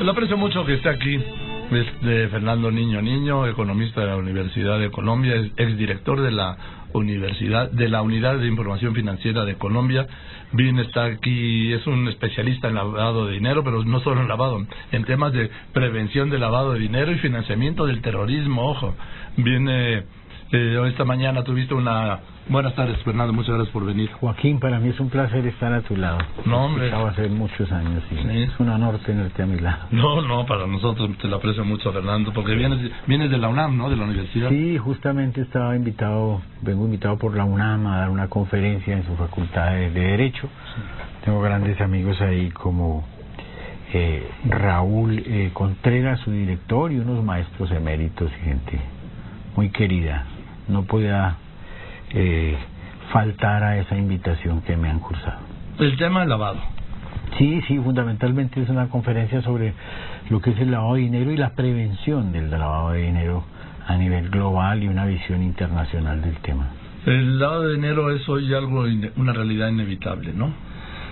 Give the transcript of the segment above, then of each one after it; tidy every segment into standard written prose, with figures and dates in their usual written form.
Le aprecio mucho que esté aquí. Es Fernando Niño, economista de la Universidad de Colombia, es exdirector de la Universidad, de la Unidad de Información Financiera de Colombia. Está aquí, es un especialista en lavado de dinero, pero no solo en lavado, en temas de prevención de lavado de dinero y financiamiento del terrorismo. Ojo, esta mañana tuviste una... Buenas tardes, Fernando, muchas gracias por venir. Joaquín, para mí es un placer estar a tu lado. No, hombre. Estaba hace muchos años y sí, es un honor tenerte a mi lado. No, para nosotros te lo aprecio mucho, Fernando, porque vienes de la UNAM, ¿no? De la universidad. Sí, justamente vengo invitado por la UNAM a dar una conferencia en su facultad de Derecho. Sí. Tengo grandes amigos ahí como Raúl Contreras, su director, y unos maestros eméritos y gente muy querida. No podía faltar a esa invitación que me han cursado. El tema del lavado. Sí, fundamentalmente es una conferencia sobre lo que es el lavado de dinero y la prevención del lavado de dinero a nivel global y una visión internacional del tema. El lavado de dinero es hoy una realidad inevitable, ¿no?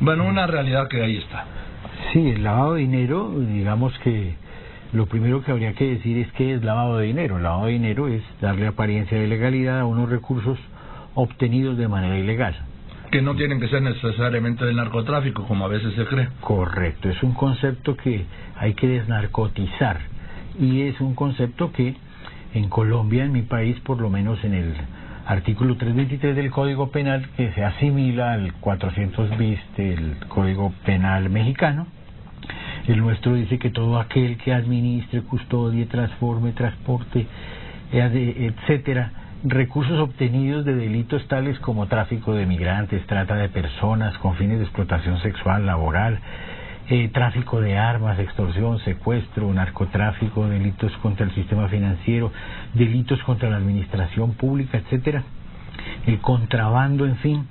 Bueno, una realidad que ahí está. Sí, el lavado de dinero, digamos que lo primero que habría que decir es qué es lavado de dinero. El lavado de dinero es darle apariencia de legalidad a unos recursos obtenidos de manera ilegal. Que no tienen que ser necesariamente del narcotráfico, como a veces se cree. Correcto, es un concepto que hay que desnarcotizar. Y es un concepto que en Colombia, en mi país, por lo menos en el artículo 323 del Código Penal, que se asimila al 400 bis del Código Penal mexicano, el nuestro dice que todo aquel que administre, custodie, transforme, transporte, etcétera, recursos obtenidos de delitos tales como tráfico de migrantes, trata de personas con fines de explotación sexual, laboral, tráfico de armas, extorsión, secuestro, narcotráfico, delitos contra el sistema financiero, delitos contra la administración pública, etcétera, el contrabando, en fin,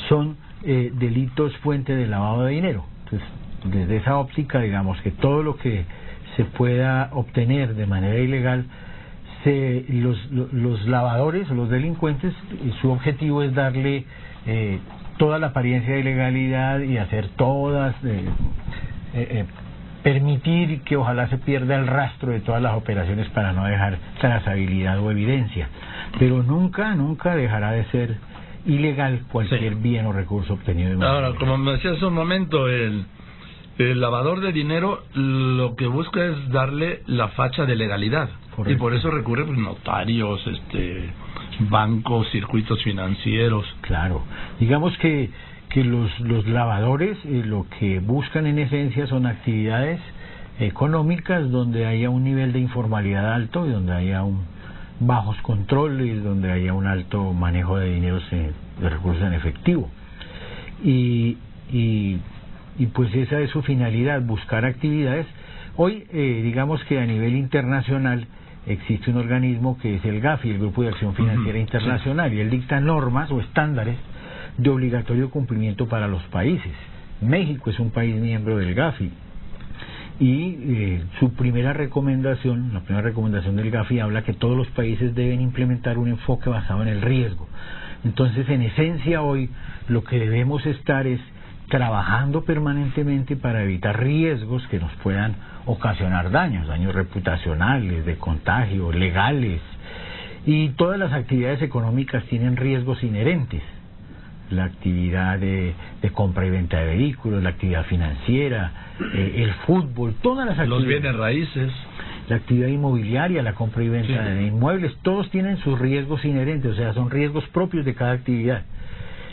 son delitos fuente de lavado de dinero. Entonces, desde esa óptica, digamos que todo lo que se pueda obtener de manera ilegal, los lavadores o los delincuentes, su objetivo es darle toda la apariencia de ilegalidad y hacer permitir que ojalá se pierda el rastro de todas las operaciones para no dejar trazabilidad o evidencia, pero nunca dejará de ser ilegal cualquier bien o recurso obtenido de Ahora, como me decía hace un momento, el lavador de dinero lo que busca es darle la facha de legalidad. Correcto. Y por eso recurre notarios, bancos, circuitos financieros. Claro, digamos que los lavadores lo que buscan en esencia son actividades económicas donde haya un nivel de informalidad alto y donde haya bajos controles, donde haya un alto manejo de dineros, de recursos en efectivo. Y pues esa es su finalidad, buscar actividades. Hoy, digamos que a nivel internacional existe un organismo que es el GAFI, el Grupo de Acción Financiera Internacional, y él dicta normas o estándares de obligatorio cumplimiento para los países. México es un país miembro del GAFI y la primera recomendación del GAFI habla que todos los países deben implementar un enfoque basado en el riesgo. Entonces, en esencia, hoy lo que debemos estar es trabajando permanentemente para evitar riesgos que nos puedan ocasionar daños reputacionales, de contagio, legales, y todas las actividades económicas tienen riesgos inherentes. La actividad de compra y venta de vehículos, la actividad financiera, el fútbol, todas las actividades, los bienes raíces, la actividad inmobiliaria, la compra y venta de inmuebles, todos tienen sus riesgos inherentes, o sea, son riesgos propios de cada actividad.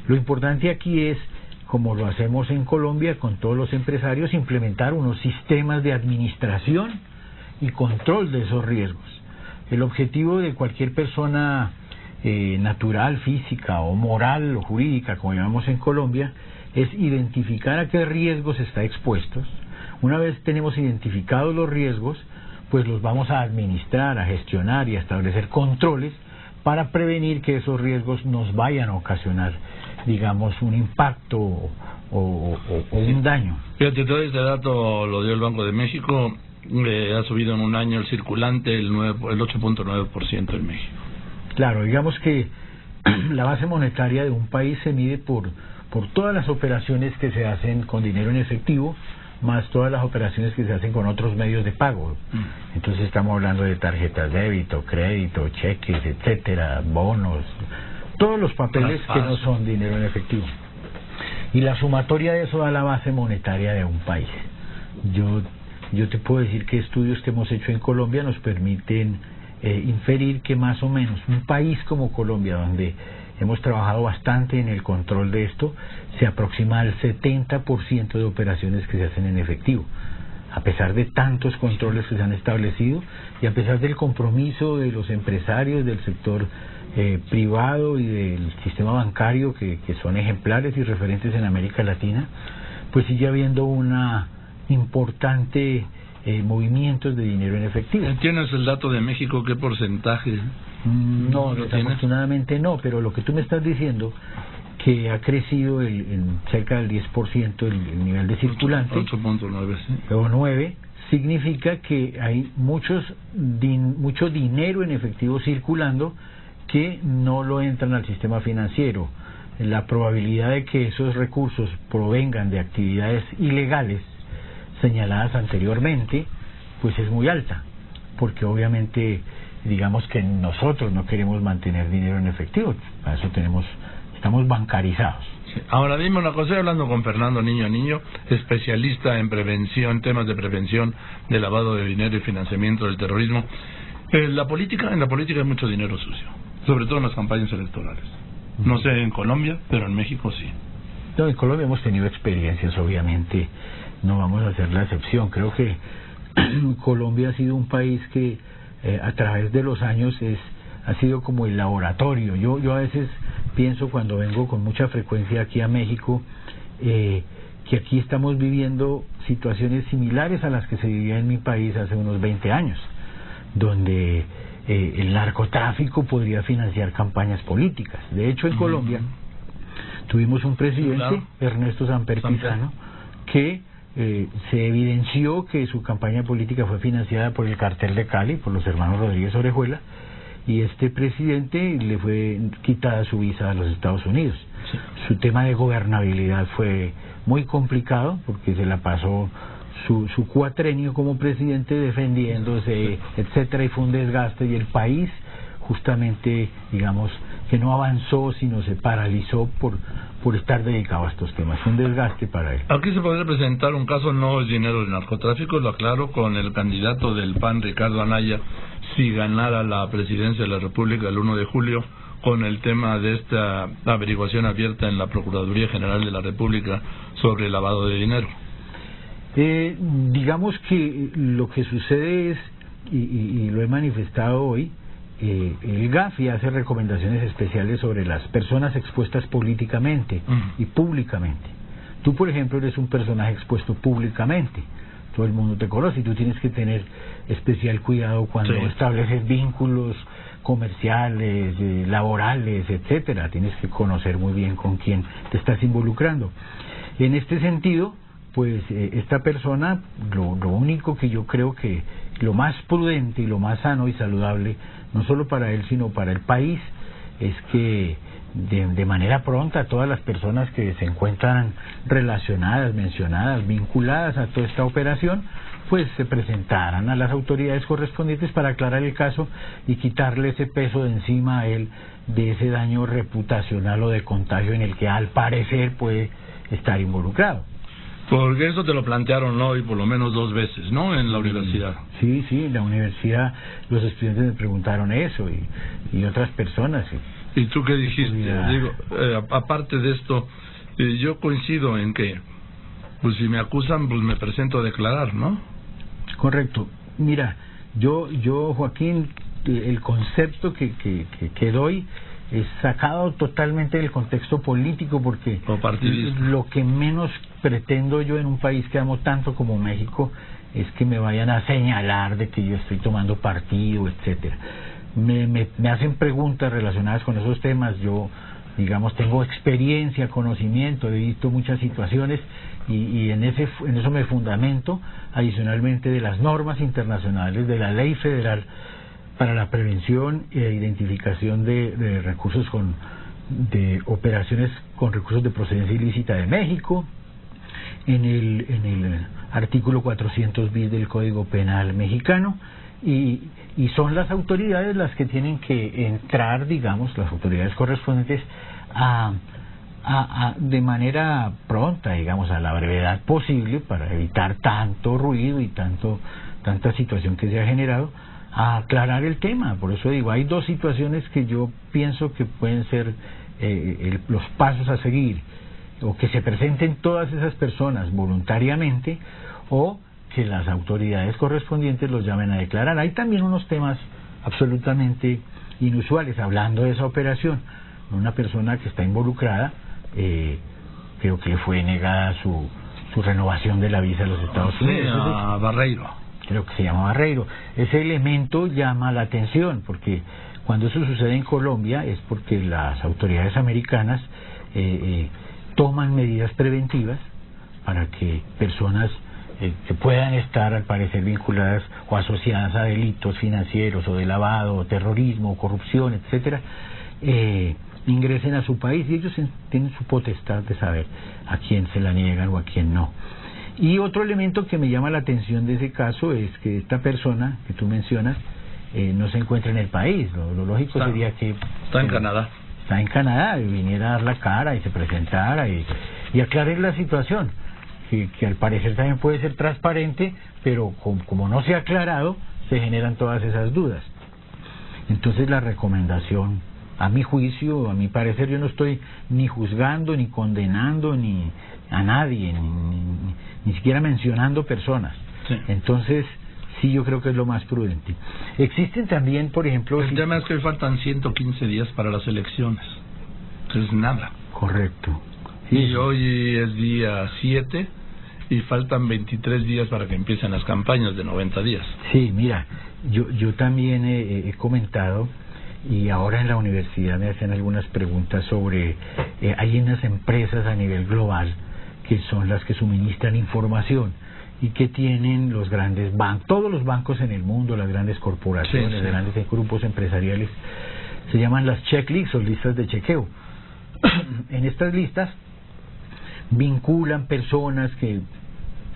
Lo importante aquí es, como lo hacemos en Colombia con todos los empresarios, implementar unos sistemas de administración y control de esos riesgos. El objetivo de cualquier persona natural, física o moral o jurídica, como llamamos en Colombia, es identificar a qué riesgos está expuestos. Una vez tenemos identificados los riesgos, pues los vamos a administrar, a gestionar y a establecer controles para prevenir que esos riesgos nos vayan a ocasionar, digamos, un impacto o un daño. Fíjate, todo este dato lo dio el Banco de México, ha subido en un año el circulante el 8.9% en México. Claro, digamos que la base monetaria de un país se mide por todas las operaciones que se hacen con dinero en efectivo, más todas las operaciones que se hacen con otros medios de pago. Entonces estamos hablando de tarjetas de débito, crédito, cheques, etcétera, bonos, todos los papeles que no son dinero en efectivo. Y la sumatoria de eso da la base monetaria de un país. Yo te puedo decir que estudios que hemos hecho en Colombia nos permiten inferir que más o menos un país como Colombia, donde hemos trabajado bastante en el control de esto, se aproxima al 70% de operaciones que se hacen en efectivo. A pesar de tantos controles que se han establecido y a pesar del compromiso de los empresarios del sector privado y del sistema bancario, que son ejemplares y referentes en América Latina, pues sigue habiendo una importante movimientos de dinero en efectivo. ¿Tienes el dato de México? ¿Qué porcentaje? No, desafortunadamente no, pero lo que tú me estás diciendo, que ha crecido en cerca del 10% el nivel de circulante, 8.9, sí. O 9, significa que hay mucho dinero en efectivo circulando que no lo entran al sistema financiero. La probabilidad de que esos recursos provengan de actividades ilegales señaladas anteriormente, pues es muy alta, porque obviamente digamos que nosotros no queremos mantener dinero en efectivo, para eso estamos bancarizados. Sí. Ahora mismo estoy hablando con Fernando Niño, especialista en prevención, temas de prevención de lavado de dinero y financiamiento del terrorismo. En la política hay mucho dinero sucio, sobre todo en las campañas electorales. No sé en Colombia, pero en México sí. No, en Colombia hemos tenido experiencias, obviamente, no vamos a hacer la excepción. Creo que Colombia ha sido un país que a través de los años ha sido como el laboratorio. Yo a veces pienso, cuando vengo con mucha frecuencia aquí a México, que aquí estamos viviendo situaciones similares a las que se vivían en mi país hace unos 20 años, donde el narcotráfico podría financiar campañas políticas. De hecho, en Colombia tuvimos un presidente, Ernesto Samper Pizano, que se evidenció que su campaña política fue financiada por el cartel de Cali, por los hermanos Rodríguez Orejuela, y este presidente le fue quitada su visa a los Estados Unidos. Sí. Su tema de gobernabilidad fue muy complicado, porque se la pasó su cuatrenio como presidente defendiéndose, etcétera, y fue un desgaste, y el país justamente, digamos, que no avanzó, sino se paralizó por estar dedicado a estos temas. Fue un desgaste para él. Aquí se podría presentar un caso, no es dinero de narcotráfico, lo aclaro, con el candidato del PAN, Ricardo Anaya, si ganara la presidencia de la República el 1 de julio, con el tema de esta averiguación abierta en la Procuraduría General de la República sobre el lavado de dinero. Digamos que lo que sucede es, y lo he manifestado hoy, el GAFI hace recomendaciones especiales sobre las personas expuestas políticamente y públicamente. Tú, por ejemplo, eres un personaje expuesto públicamente, todo el mundo te conoce, y tú tienes que tener especial cuidado cuando estableces vínculos comerciales, laborales, etcétera. Tienes que conocer muy bien con quién te estás involucrando. En este sentido, pues esta persona, lo único que yo creo que lo más prudente y lo más sano y saludable, no solo para él sino para el país, es que de manera pronta todas las personas que se encuentran relacionadas, mencionadas, vinculadas a toda esta operación, pues se presentaran a las autoridades correspondientes para aclarar el caso y quitarle ese peso de encima a él, de ese daño reputacional o de contagio en el que al parecer puede estar involucrado. Porque eso te lo plantearon hoy por lo menos 2 veces, ¿no? En la universidad. Sí, en la universidad los estudiantes me preguntaron eso y otras personas. ¿Y tú qué dijiste? Digo, aparte de esto, yo coincido en que, pues si me acusan, pues me presento a declarar, ¿no? Correcto. Mira, yo Joaquín, el concepto que doy es sacado totalmente del contexto político, porque lo que menos pretendo yo en un país que amo tanto como México es que me vayan a señalar de que yo estoy tomando partido, etcétera. Me hacen preguntas relacionadas con esos temas. Yo, digamos, tengo experiencia, conocimiento, he visto muchas situaciones y en eso me fundamento, adicionalmente de las normas internacionales, de la ley federal para la prevención e identificación de recursos de operaciones con recursos de procedencia ilícita de México, en el artículo 400 bis del Código Penal mexicano, y son las autoridades las que tienen que entrar, digamos, las autoridades correspondientes de manera pronta, digamos, a la brevedad posible, para evitar tanto ruido y tanta situación que se ha generado, a aclarar el tema. Por eso digo, hay dos situaciones que yo pienso que pueden ser los pasos a seguir: o que se presenten todas esas personas voluntariamente, o que las autoridades correspondientes los llamen a declarar. Hay también unos temas absolutamente inusuales, hablando de esa operación. Una persona que está involucrada, creo que le fue negada su renovación de la visa a los Estados Unidos. A Barreiro. Creo que se llama Barreiro. Ese elemento llama la atención, porque cuando eso sucede en Colombia es porque las autoridades americanas toman medidas preventivas para que personas que puedan estar, al parecer, vinculadas o asociadas a delitos financieros o de lavado, o terrorismo, o corrupción, etcétera, ingresen a su país, y ellos tienen su potestad de saber a quién se la niegan o a quién no. Y otro elemento que me llama la atención de ese caso es que esta persona que tú mencionas no se encuentra en el país. Lo lógico sería que está en Canadá. Está en Canadá, y viniera a dar la cara y se presentara y aclarar la situación, que al parecer también puede ser transparente, pero como no se ha aclarado, se generan todas esas dudas. Entonces la recomendación, a mi juicio, a mi parecer, yo no estoy ni juzgando, ni condenando, ni a nadie, ni siquiera mencionando personas. Sí. Entonces, sí, yo creo que es lo más prudente. Existen también, por ejemplo... El tema es que hoy faltan 115 días para las elecciones. Es nada. Correcto. Sí. Y hoy es día 7 y faltan 23 días para que empiecen las campañas de 90 días. Sí, mira, yo también he comentado, y ahora en la universidad me hacen algunas preguntas sobre... hay unas empresas a nivel global que son las que suministran información y que tienen los grandes bancos, todos los bancos en el mundo, las grandes corporaciones, sí. Grandes grupos empresariales, se llaman las checklists o listas de chequeo. En estas listas vinculan personas que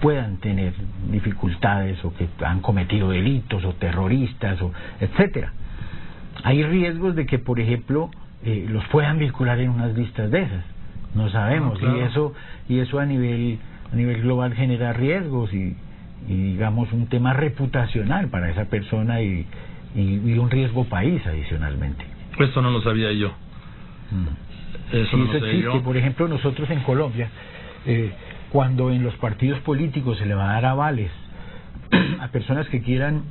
puedan tener dificultades o que han cometido delitos o terroristas, o etcétera. Hay riesgos de que, por ejemplo, los puedan vincular en unas listas de esas. No sabemos. Claro. Y eso a nivel global genera riesgos y digamos un tema reputacional para esa persona y un riesgo país adicionalmente. Esto no lo sabía yo. Eso existe. Yo. Por ejemplo, nosotros en Colombia, cuando en los partidos políticos se le va a dar avales a personas que quieran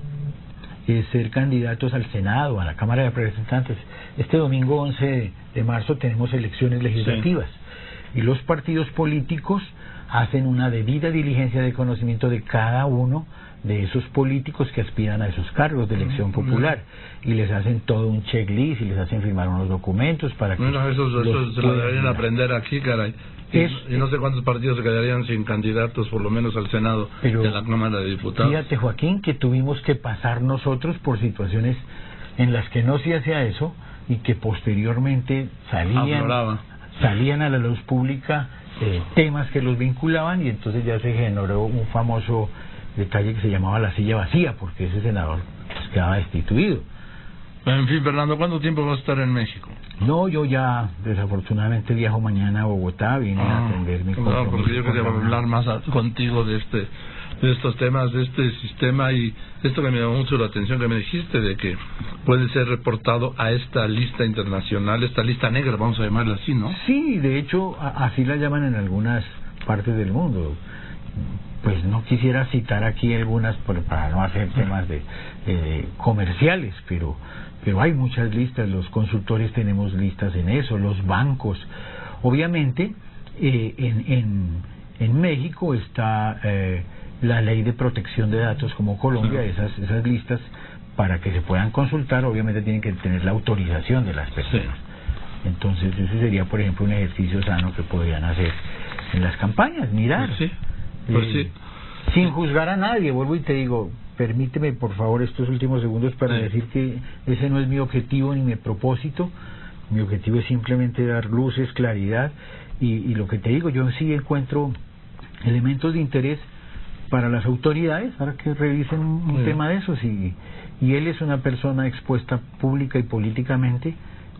ser candidatos al Senado, a la Cámara de Representantes, este domingo 11 de marzo tenemos elecciones legislativas. Sí. Y los partidos políticos hacen una debida diligencia de conocimiento de cada uno de esos políticos que aspiran a esos cargos de elección popular, y les hacen todo un checklist y les hacen firmar unos documentos para que... Bueno, eso se lo deberían aprender aquí, caray. Y no sé cuántos partidos se quedarían sin candidatos, por lo menos al Senado y a la Cámara de Diputados. Fíjate, Joaquín, que tuvimos que pasar nosotros por situaciones en las que no se hacía eso y que posteriormente salían a la luz pública temas que los vinculaban, y entonces ya se generó un famoso detalle que se llamaba la silla vacía, porque ese senador pues quedaba destituido. En fin, Fernando, ¿cuánto tiempo vas a estar en México? No, yo ya desafortunadamente viajo mañana a Bogotá, vine a atender mi compromiso. No, porque yo quería hablar más contigo de estos temas, de este sistema, y esto que me llamó mucho la atención que me dijiste, de que puede ser reportado a esta lista internacional, esta lista negra, vamos a llamarla así, ¿no? Sí, de hecho, así la llaman en algunas partes del mundo. Pues no quisiera citar aquí algunas para no hacer temas de comerciales, pero hay muchas listas. Los consultores tenemos listas en eso, los bancos. Obviamente, en México está la ley de protección de datos, como Colombia. Sí. Esas listas, para que se puedan consultar, obviamente tienen que tener la autorización de las personas. Sí. Entonces ese sería, por ejemplo, un ejercicio sano que podrían hacer en las campañas, mirar. Sí. Pues sí. Sin juzgar a nadie, vuelvo y te digo, permíteme por favor estos últimos segundos para decir que ese no es mi objetivo ni mi propósito. Mi objetivo es simplemente dar luces, claridad, y lo que te digo, yo sí encuentro elementos de interés para las autoridades para que revisen un tema de esos, y él es una persona expuesta pública y políticamente,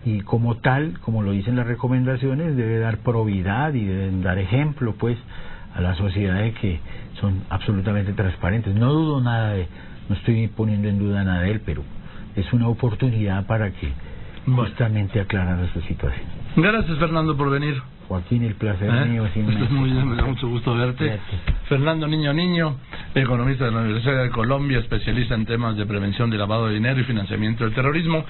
y como tal, como lo dicen las recomendaciones, debe dar probidad y deben dar ejemplo pues a la sociedad de que son absolutamente transparentes. No dudo nada no estoy poniendo en duda nada de él, pero es una oportunidad para que justamente aclarar esta situación. Gracias, Fernando, por venir. Joaquín, el placer mío. Estás muy bien, me da mucho gusto verte. Gracias. Fernando Niño, economista de la Universidad de Colombia, especialista en temas de prevención de lavado de dinero y financiamiento del terrorismo.